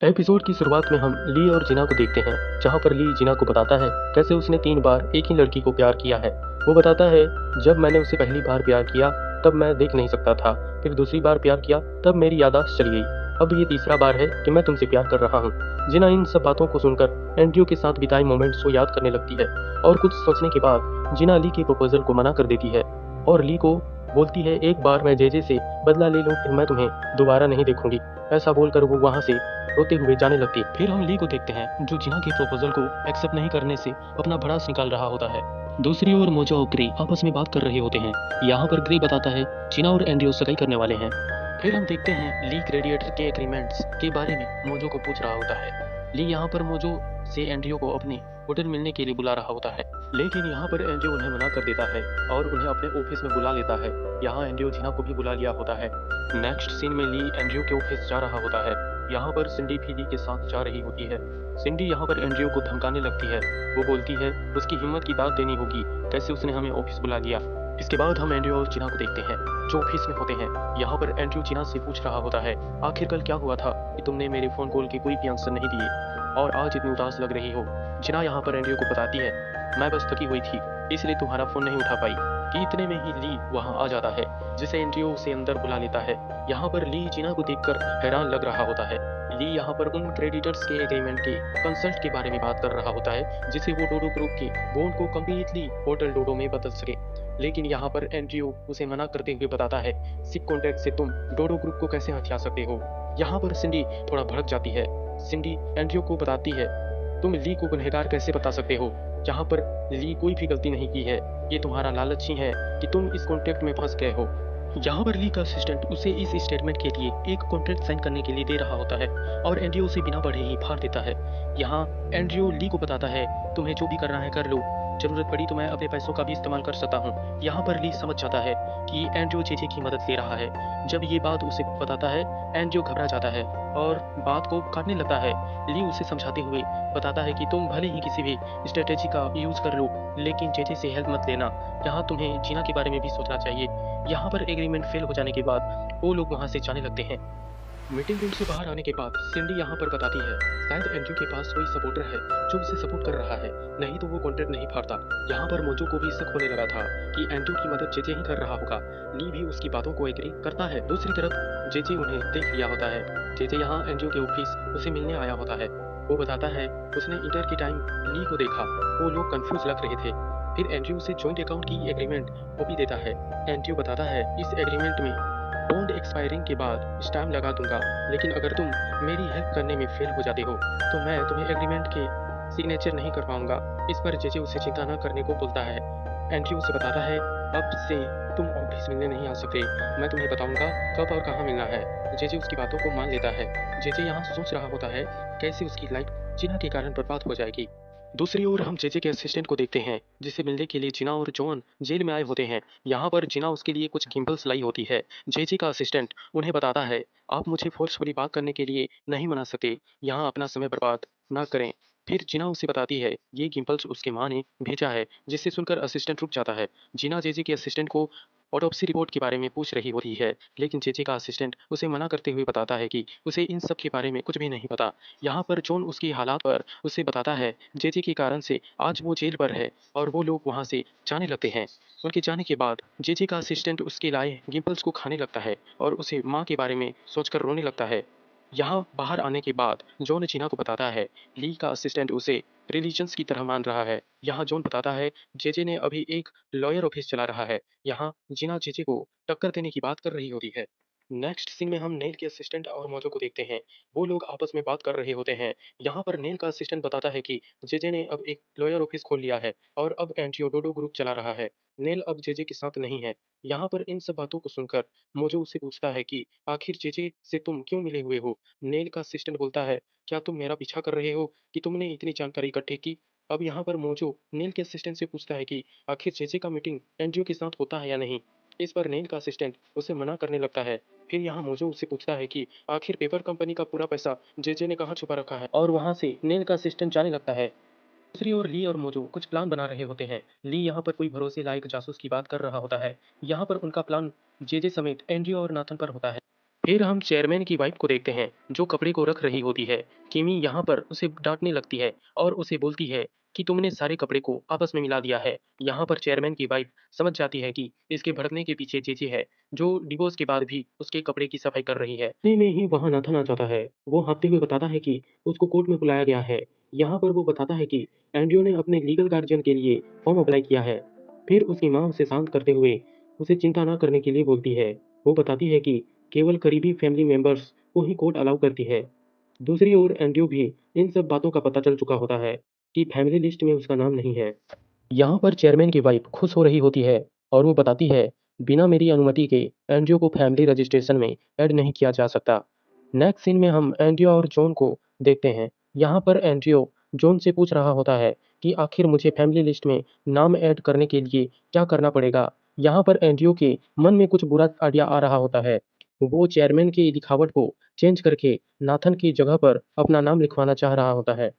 Episode की शुरुआत में हम ली और जिना को देखते हैं, जहां पर ली जिना को बताता है कैसे उसने 3 बार एक ही लड़की को प्यार किया है। वो बताता है, जब मैंने उसे पहली बार प्यार किया तब मैं देख नहीं सकता था, फिर दूसरी बार प्यार किया तब मेरी याददाश्त चली गई, अब ये तीसरा बार है कि मैं तुमसे प्यार कर रहा हूँ। जिना इन सब बातों को सुनकर एंड्रयू के साथ बिताए मोमेंट्स को याद करने लगती है और कुछ सोचने के बाद जिना ली के प्रपोजल को मना कर देती है और ली को बोलती है, एक बार मैं जेजे से बदला ले लूं फिर मैं तुम्हें दोबारा नहीं देखूंगी। ऐसा बोलकर वो वहां से रोते हुए जाने लगती। फिर हम ली को देखते हैं जो जिना के प्रपोजल को एक्सेप्ट नहीं करने से अपना भड़ास निकाल रहा होता है। दूसरी ओर मोजो और ग्रे आपस में बात कर रहे होते हैं। यहाँ पर ग्रे बताता है जिना और एंड्रयू सगाई करने वाले हैं। फिर हम देखते हैं ली ग्रेडिएटर के एग्रीमेंट्स के बारे में मोजो को पूछ रहा होता है। ली यहाँ पर मोजो से एंड्रयू को अपने होटल मिलने के लिए बुला रहा होता है, लेकिन यहाँ पर एंड्रयू उन्हें मना कर देता है और उन्हें अपने ऑफिस में बुला लेता है। यहाँ एंड्रयू जिना को भी बुला लिया होता है। नेक्स्ट सीन में ली एंड्रयू के ऑफिस जा रहा होता है। यहाँ पर सिंडी भी ली के साथ जा रही होती है। सिंडी यहाँ पर एंड्रयू को धमकाने लगती है। वो बोलती है उसकी हिम्मत की दाद देनी होगी, कैसे उसने हमें ऑफिस बुला लिया। इसके बाद हम एंड्रयू और जिना को देखते हैं जो ऑफिस में होते हैं। यहाँ पर एंड्रयू जिना से पूछ रहा होता है, आखिर कल क्या हुआ था कि तुमने मेरे फोन कॉल की कोई भी आंसर नहीं दिए और आज इतनी उदास लग रही हो। जिना यहाँ पर एंड्रयू को बताती है, मैं बस थकी हुई थी इसलिए तुम्हारा फोन नहीं उठा पाई। कि इतने में ही ली वहाँ आ जाता है, जिसे एंड्रयू उसे अंदर बुला लेता है। यहाँ पर ली जिना को देखकर हैरान लग रहा होता है। ली यहाँ पर उन क्रेडिटर्स के एग्रीमेंट के कंसल्ट के बारे में बात कर रहा होता है, जिसे वो डोडो ग्रुप के बॉन्ड को कम्प्लीटली होटल डोडो में बदल सके। लेकिन यहाँ पर एंड्रयू उसे मना करते हुए बताता है, सिक कॉन्ट्रैक्ट से तुम डोडो ग्रुप को कैसे हथिया सकते हो। यहाँ पर सिंडी थोड़ा भड़क जाती है। सिंडी एंड्रयू को बताती है, तुम ली को गुनहगार कैसे बता सकते हो, जहाँ पर ली कोई भी गलती नहीं की है। ये तुम्हारा लालच ही है कि तुम इस कॉन्ट्रैक्ट में फंस गए हो। यहाँ पर ली का असिस्टेंट उसे इस स्टेटमेंट के लिए एक कॉन्ट्रैक्ट साइन करने के लिए दे रहा होता है और एंड्रयू उसे बिना पढ़े ही फाड़ देता है। यहाँ एंड्रयू ली को बताता है, तुम्हें जो भी करना है कर लो, जरूरत पड़ी तो मैं अपने पैसों का भी इस्तेमाल कर सकता हूँ। यहाँ पर ली समझ जाता है कि एंड्रयू जेजे की मदद ले रहा है। जब ये बात उसे बताता है, एंड्रयू घबरा जाता है और बात को काटने लगता है। ली उसे समझाते हुए बताता है कि तुम भले ही किसी भी स्ट्रेटेजी का यूज कर लो, लेकिन जेजे से हेल्प मत लेना। यहाँ तुम्हें जीना के बारे में भी सोचना चाहिए। यहाँ पर एग्रीमेंट फेल हो जाने के बाद वो लोग वहाँ से जाने लगते हैं। मीटिंग रूम से बाहर आने के बाद सिंडी यहाँ पर बताती है, शायद एंड्रयू के पास कोई सपोर्टर है जो उसे सपोर्ट कर रहा है, नहीं तो वो कॉन्ट्रैक्ट नहीं फाड़ता। यहाँ पर मोजो को भी शक होने लगा था कि एंड्रयू की मदद जेजे ही कर रहा होगा। ली भी उसकी बातों को एग्री करता है। दूसरी तरफ जेजे उन्हें देख लिया होता है। जेजे यहाँ एंड्रयू के ऑफिस उसे मिलने आया होता है। वो बताता है उसने इंटर के टाइम ली को देखा, वो लोग कंफ्यूज लग रहे थे। फिर एंड्रयू उसे जॉइंट अकाउंट की एग्रीमेंट कॉपी देता है। एंड्रयू बताता है, इस एग्रीमेंट में बॉन्ड एक्सपायरिंग के बाद स्टैम्प लगा दूंगा, लेकिन अगर तुम मेरी हेल्प करने में फेल हो जाते हो तो मैं तुम्हें एग्रीमेंट के सिग्नेचर नहीं कर पाऊंगा। इस पर जेजे उसे चिंता न करने को बोलता है। एंड्रयू उसे बताता है, अब से तुम ऑफिस मिलने नहीं आ सकते, मैं तुम्हें बताऊंगा कब और कहाँ मिलना है। जेजे उसकी बातों को मान लेता है। जेजे यहाँ सोच रहा होता है कैसे उसकी लाइफ जिना के कारण बर्बाद हो जाएगी। दूसरी ओर हम जेजे के असिस्टेंट को देखते हैं, जिसे मिलने के लिए जिना और जॉन जेल में आए होते हैं। यहाँ पर जिना उसके लिए कुछ गिम्बल्स लाई होती है। जेजे का असिस्टेंट उन्हें बताता है, आप मुझे फोर्सफुली बात करने के लिए नहीं मना सकते, यहाँ अपना समय बर्बाद ना करें। फिर जिना उसे बताती है ये गिम्पल्स उसके माँ ने भेजा है, जिससे सुनकर असिस्टेंट रुक जाता है। जिना जेजे के असिस्टेंट को ऑटोप्सी रिपोर्ट के बारे में पूछ रही होती है, लेकिन जेजे का असिस्टेंट उसे मना करते हुए बताता है कि उसे इन सब के बारे में कुछ भी नहीं पता। यहाँ पर जॉन उसकी हालात पर उसे बताता है, जेजे के कारण से आज वो जेल पर है और वो लोग वहाँ से जाने लगते हैं। उनके जाने के बाद जेजे का असिस्टेंट उसके लाए गिम्पल्स को खाने लगता है और उसे माँ के बारे में सोचकर रोने लगता है। यहाँ बाहर आने के बाद जॉन जीना को बताता है, ली का असिस्टेंट उसे रिलीजन्स की तरह मान रहा है। यहाँ जॉन बताता है, जेजे ने अभी एक लॉयर ऑफिस चला रहा है। यहाँ जीना जेजे को टक्कर देने की बात कर रही होती है। नेक्स्ट सीन में हम नेल के असिस्टेंट और मोजो को देखते हैं। वो लोग आपस में बात कर रहे होते हैं। यहाँ पर नेल का असिस्टेंट बताता है कि जेजे ने अब एक लॉयर ऑफिस खोल लिया है और अब एंटियो डोडो ग्रुप चला रहा है। नेल अब जेजे के साथ नहीं है। यहाँ पर इन सब बातों को सुनकर मोजो उससे पूछता है कि आखिर जेजे से तुम क्यों मिले हुए हो। नेल का असिस्टेंट बोलता है, क्या तुम मेरा पीछा कर रहे हो कि तुमने इतनी जानकारी इकट्ठी की। अब यहाँ पर मोजो नेल के असिस्टेंट से पूछता है कि आखिर जेजे का मीटिंग एनजीओ के साथ होता है या नहीं। इस पर नेल का असिस्टेंट उसे मना करने लगता है। फिर यहाँ मोजो उससे पूछता है कि आखिर पेपर कंपनी का पूरा पैसा जेजे ने कहाँ छुपा रखा है, और वहाँ से नेल का असिस्टेंट जाने लगता है। दूसरी ओर ली और मोजो कुछ प्लान बना रहे होते हैं। ली यहाँ पर कोई भरोसे लायक जासूस की बात कर रहा होता है। यहाँ पर उनका प्लान जेजे समेत एंड्रयू और नाथन पर होता है। फिर हम चेयरमैन की वाइफ को देखते हैं जो कपड़े को रख रही होती है। किमी यहाँ पर उसे डांटने लगती है और उसे बोलती है कि तुमने सारे कपड़े को आपस में मिला दिया है। यहाँ पर चेयरमैन की वाइफ समझ जाती है कि इसके भड़कने के पीछे जेजे है, जो डिवोर्स के बाद भी उसके कपड़े की सफाई कर रही है। इतने में ही वहाँ नाथन आ जाता है। वो हाँफते हुए बताता है कि उसको कोर्ट में बुलाया गया है। यहाँ पर वो बताता है कि एंड्रयू ने अपने लीगल गार्जियन के लिए फॉर्म अप्लाई किया है। फिर उसकी माँ उसे शांत करते हुए उसे चिंता ना करने के लिए बोलती है। वो बताती है कि केवल करीबी फैमिली मेंबर्स को ही कोर्ट अलाउ करती है। दूसरी ओर एंड्रयू भी इन सब बातों का पता चल चुका होता है कि फैमिली लिस्ट में उसका नाम नहीं है। यहाँ पर चेयरमैन की वाइफ खुश हो रही होती है और वो बताती है, बिना मेरी अनुमति के एंड्रयू को फैमिली रजिस्ट्रेशन में ऐड नहीं किया जा सकता। नेक्स्ट सीन में हम एंड्रयू और जॉन को देखते हैं। यहाँ पर एंड्रयू जॉन से पूछ रहा होता है कि आखिर मुझे फैमिली लिस्ट में नाम ऐड करने के लिए क्या करना पड़ेगा। यहाँ पर एंड्रयू के मन में कुछ बुरा आइडिया आ रहा होता है। वो चेयरमैन की दिखावट को चेंज करके नाथन की जगह पर अपना नाम लिखवाना चाह रहा होता है।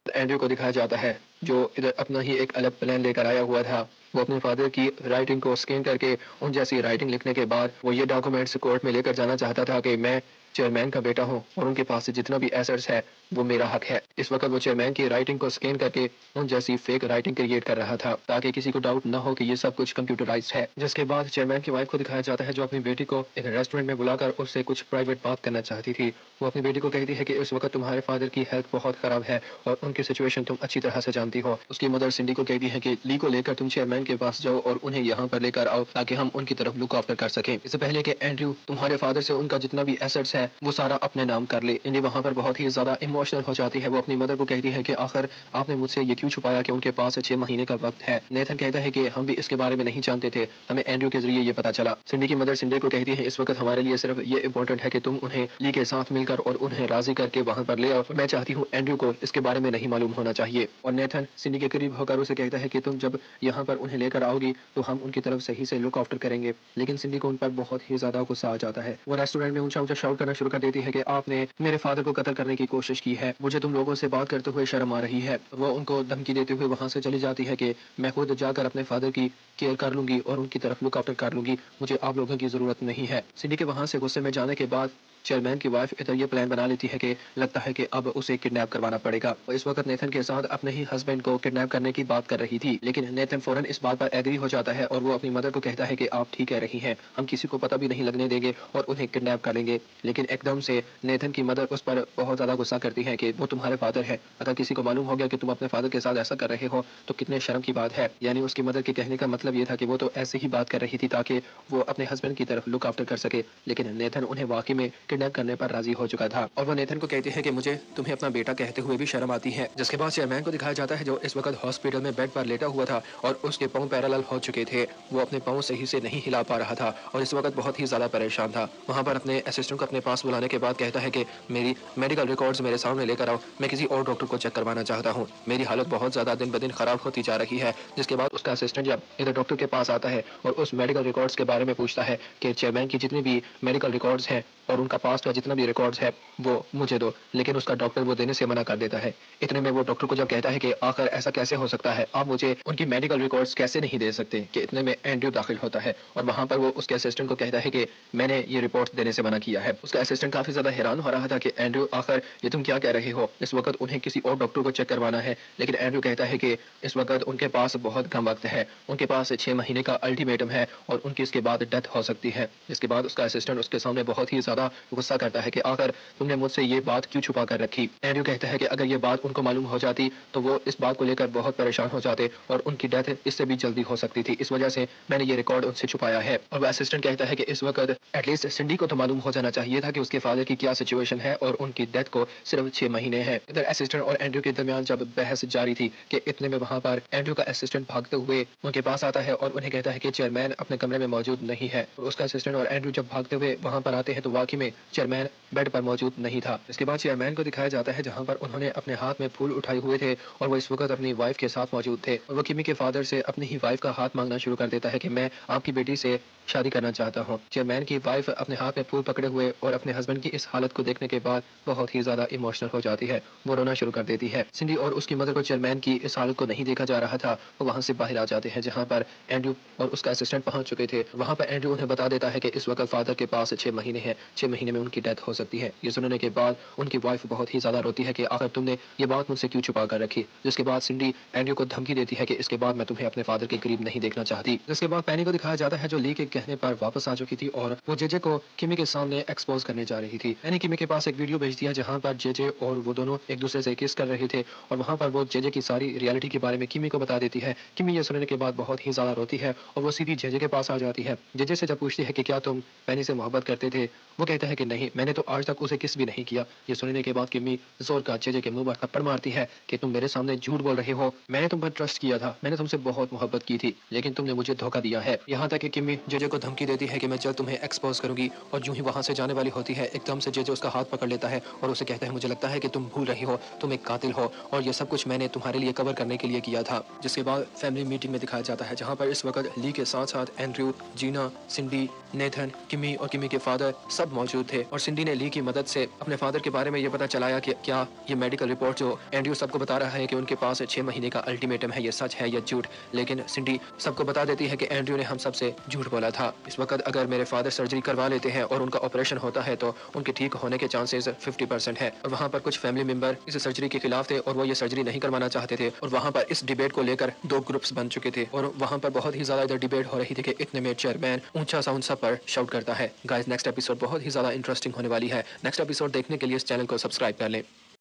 एंड्रयू को दिखाया जाता है जो इधर अपना ही एक अलग प्लान लेकर आया हुआ था। वो अपने फादर की राइटिंग को स्कैन करके उन जैसी राइटिंग लिखने के बाद वो ये डॉक्यूमेंट्स कोर्ट में लेकर जाना चाहता था कि मैं चेयरमैन का बेटा हूँ और उनके पास से जितना भी एसेट्स है वो मेरा हक है। इस वक्त वो चेयरमैन की राइटिंग को स्कैन करके उन जैसी फेक राइटिंग क्रिएट कर रहा था ताकि किसी को डाउट न हो कि ये सब कुछ कंप्यूटराइज्ड है। जिसके बाद चेयरमैन की वाइफ को दिखाया जाता है जो अपनी बेटी को एक रेस्टोरेंट में बुलाकर उससे कुछ प्राइवेट बात करना चाहती थी। वो अपनी बेटी को कहती है कि इस वक्त तुम्हारे फादर की हेल्थ बहुत खराब है और उनकी सिचुएशन तुम अच्छी तरह से जानती हो। उसकी मदर सिंडी को कहती है कि ली को लेकर तुम चेयरमैन के पास जाओ और उन्हें यहाँ पर लेकर आओ ताकि हम उनकी तरफ लुक आफ्टर कर सकें। इससे पहले कि एंड्रयू तुम्हारे फादर से उनका जितना भी एसेट्स है वो सारा अपने नाम कर ले। इंडी वहाँ पर बहुत ही ज्यादा इमोशनल हो जाती है। वो अपनी मदर को कहती है कि आखिर आपने मुझसे ये क्यों छुपाया कि उनके पास 6 महीने का वक्त है। नेथन कहता है कि हम भी इसके बारे में नहीं जानते थे, हमें एंड्रयू के जरिए ये पता चला। सिंडी की मदर सिंडी को कहती है इस वक्त हमारे लिए सिर्फ ये इम्पोर्टेंट है कि तुम उन्हें ली के साथ मिलकर और उन्हें राजी करके वहाँ पर ले आओ। मैं चाहती हूँ एंड्रयू को इसके बारे में नहीं मालूम होना चाहिए। और नेथन सिंडी के करीब होकर उसे कहता है कि तुम जब यहाँ पर उन्हें लेकर आओगी तो हम उनकी तरफ सही से लुक आफ्टर करेंगे। लेकिन सिंडी को उन पर बहुत ही ज्यादा गुस्सा आ जाता है। वो रेस्टोरेंट में ऊंचा ऊंचा शाउट करना शुरू कर देती है कि आपने मेरे फादर को कत्ल करने की कोशिश की है, मुझे तुम लोगों से बात करते हुए शर्म आ रही है। वो उनको धमकी देते हुए वहां से चली जाती है कि मैं खुद जाकर अपने फादर की केयर कर लूंगी और उनकी तरफ लुक आफ्टर कर लूंगी, मुझे आप लोगों की जरूरत नहीं है। सिंडी के वहां से गुस्से में जाने के बाद चेयरमैन की वाइफ इधर ये प्लान बना लेती है कि लगता है कि अब उसे किडनैप करवाना पड़ेगा। और इस वक्त नेथन के साथ अपने ही हस्बैंड को किडनैप करने की बात कर रही थी, लेकिन नेथन फौरन इस बात पर एग्री हो जाता है और वो अपनी मदर को कहता है कि आप ठीक कह रही हैं, हम किसी को पता भी नहीं लगने देंगे और उन्हें किडनैप करेंगे। लेकिन एकदम से नेथन की मदर उस पर बहुत ज्यादा गुस्सा करती है कि वो तुम्हारे फादर है, अगर किसी को मालूम हो गया कि तुम अपने फादर के साथ ऐसा कर रहे हो तो कितने शर्म की बात है। यानी उसकी मदर के कहने का मतलब ये था कि वो तो ऐसे ही बात कर रही थी ताकि वो अपने हस्बैंड की तरफ लुक आफ्टर कर सके, लेकिन नेथन उन्हें वाकई में किडनैप करने पर राजी हो चुका था। और वो नेथन को कहती है कि मुझे तुम्हें अपना बेटा कहते हुए भी शर्म आती है। जिसके बाद चेयरमैन को दिखाया जाता है जो इस वक्त हॉस्पिटल में बेड पर लेटा हुआ था और उसके पांव पैरालाल हो चुके थे। वो अपने पांव सही से नहीं हिला पा रहा था और इस वक्त बहुत ही ज्यादा परेशान था। वहां पर अपने असिस्टेंट को अपने पास बुलाने के बाद कहता है कि मेरी मेडिकल रिकॉर्ड्स मेरे सामने लेकर आओ, मैं किसी और डॉक्टर को चेक करवाना चाहता हूँ, मेरी हालत बहुत ज्यादा दिन ब दिन खराब होती जा रही है। जिसके बाद उसका असिस्टेंट जब इधर डॉक्टर के पास आता है और उस मेडिकल रिकॉर्ड्स के बारे में पूछता है कि चेयरमैन की जितनी भी मेडिकल रिकॉर्ड्स हैं और उनका पास्ट का जितना भी रिकॉर्ड्स है वो मुझे दो, लेकिन उसका डॉक्टर वो देने से मना कर देता है। इतने में वो डॉक्टर को जब कहता है कि आखिर ऐसा कैसे हो सकता है, आप मुझे उनकी मेडिकल रिकॉर्ड्स कैसे नहीं दे सकते, कि इतने में एंड्रयू दाखिल होता है और वहां पर वो उसके असिस्टेंट को कहता है कि मैंने ये रिपोर्ट देने से मना किया है। उसका असिस्टेंट काफी ज्यादा हैरान हो रहा था कि एंड्रयू आखिर ये तुम क्या कह रहे हो, इस वक्त उन्हें किसी और डॉक्टर को चेक करवाना है। लेकिन एंड्रयू कहता है कि इस वक्त उनके पास बहुत कम वक्त है, उनके पास 6 महीने का अल्टीमेटम है और उनकी इसके बाद डेथ हो सकती है। इसके बाद उसका असिस्टेंट उसके सामने बहुत ही ज्यादा गुस्सा करता है कि आखिर तुमने मुझसे ये बात क्यों छुपा कर रखी। एंड्रयू कहता है कि अगर ये बात उनको मालूम हो जाती तो वो इस बात को लेकर बहुत परेशान हो जाते और उनकी डेथ इससे भी जल्दी हो सकती थी, इस वजह से मैंने ये रिकॉर्ड उनसे छुपाया है। और वह असिस्टेंट कहता है कि इस वक्त एटलीस्ट सिंडी को तो मालूम हो जाना चाहिए था कि उसके फादर की क्या सिचुएशन है और उनकी डेथ को सिर्फ 6 महीने हैं। इधर असिस्टेंट और एंड्रयू के दरमियान जब बहस जारी थी कि इतने में वहां पर एंड्रयू का असिस्टेंट भागते हुए उनके पास आता है और उन्हें कहता है कि चेयरमैन अपने कमरे में मौजूद नहीं है। और उसका असिस्टेंट और एंड्रयू जब भागते हुए वहां पर आते हैं तो वाकई में चेयरमैन बेड पर मौजूद नहीं था। इसके बाद चेयरमैन को दिखाया जाता है जहां पर उन्होंने अपने हाथ में फूल उठाए हुए थे और वो इस वक्त अपनी वाइफ के साथ मौजूद थे। और वो किमी के फादर से अपनी ही वाइफ का हाथ मांगना शुरू कर देता है कि मैं आपकी बेटी से शादी करना चाहता हूँ। चेयरमैन की वाइफ अपने हाथ में फूल पकड़े हुए और अपने हस्बैंड की इस हालत को देखने के बाद बहुत ही ज्यादा इमोशनल हो जाती है, वो रोना शुरू कर देती है। सिंडी और उसकी मदर को चेयरमैन की इस हालत को नहीं देखा जा रहा था, वो वहां से बाहर आ जाते हैं जहां पर एंड्रयू और उसका असिस्टेंट पहुंच चुके थे। वहां पर एंड्रयू उन्हें बता देता है कि इस वक्त फादर के पास 6 महीने हैं, 6 महीने में उनकी डेथ हो सकती है। ये सुनने के बाद उनकी वाइफ बहुत ही ज़्यादा रोती है कि आखिर तुमने ये बात मुझसे क्यों छुपा कर रखी। जिसके बाद सिंडी एंड्रयू को धमकी देती है कि इसके बाद मैं तुम्हें अपने फादर के करीब नहीं देखना चाहती। जिसके बाद पेनी को दिखाया जाता है जो ली के कहने पर वापस आ चुकी थी और वो जेजे को किमी के सामने एक्सपोज करने जा रही थी। पेनी किमी के पास एक वीडियो भेजती है जहाँ पर जेजे और वो दोनों एक दूसरे से किस कर रहे थे और वहाँ पर वो जेजे की सारी रियलिटी के बारे में किमी को बता देती है। किमी ये सुनने के बाद बहुत ही ज़्यादा रोती है और वो सीधी जेजे के पास आ जाती है। जेजे से जब पूछती है कि क्या तुम पेनी से मोहब्बत करते थे, वो कहता है कि नहीं, मैंने तो आज तक उसे किस भी नहीं किया। ये सुनने के बाद किमी जोर का जेजे के मुंह पर थप्पड़ मारती है कि तुम मेरे सामने झूठ बोल रहे हो, मैंने तुम पर ट्रस्ट किया था, मैंने तुमसे बहुत मोहब्बत की थी, लेकिन तुमने मुझे धोखा दिया है। यहाँ तक कि किमी जेजे को धमकी देती है कि मैं जल्द तुम्हें एक्सपोज करूंगी और जो ही वहाँ से जाने वाली होती है एकदम से जेजे उसका हाथ पकड़ लेता है और उसे कहता है मुझे लगता है कि तुम भूल रही हो, तुम एक कातिल हो और ये सब कुछ मैंने तुम्हारे लिए कवर करने के लिए किया था। जिसके बाद फैमिली मीटिंग में दिखाया जाता है जहाँ पर इस वक्त ली के साथ साथ एंड्रयू, जीना, सिंडी, नेथन, किमी और किमी के फादर सब मौजूद थे और सिंडी ने ली की मदद से अपने फादर के बारे में ये पता चलाया कि क्या ये मेडिकल रिपोर्ट जो एंड्रयू सबको बता रहा है कि उनके पास 6 महीने का अल्टीमेटम है, ये सच है या झूठ। लेकिन सिंडी सबको बता देती है कि एंड्रयू ने हम सबसे झूठ बोला था। इस वक्त अगर मेरे फादर सर्जरी करवा लेते हैं और उनका ऑपरेशन होता है तो उनके ठीक होने के चांसेस 50% है। और वहाँ पर कुछ फैमिली मेंबर इस सर्जरी के खिलाफ थे और वो ये सर्जरी नहीं करवाना चाहते थे और वहाँ पर इस डिबेट को लेकर 2 ग्रुप्स बन चुके थे और वहाँ पर बहुत ही ज्यादा इधर डिबेट हो रही थी कि इतने में चेयरमैन ऊंचा सा उन सब पर शाउट करता है। गाइस नेक्स्ट एपिसोड बहुत ही ज्यादा इंटरेस्टिंग होने वाली है। नेक्स्ट एपिसोड देखने के लिए इस चैनल को सब्सक्राइब कर लें।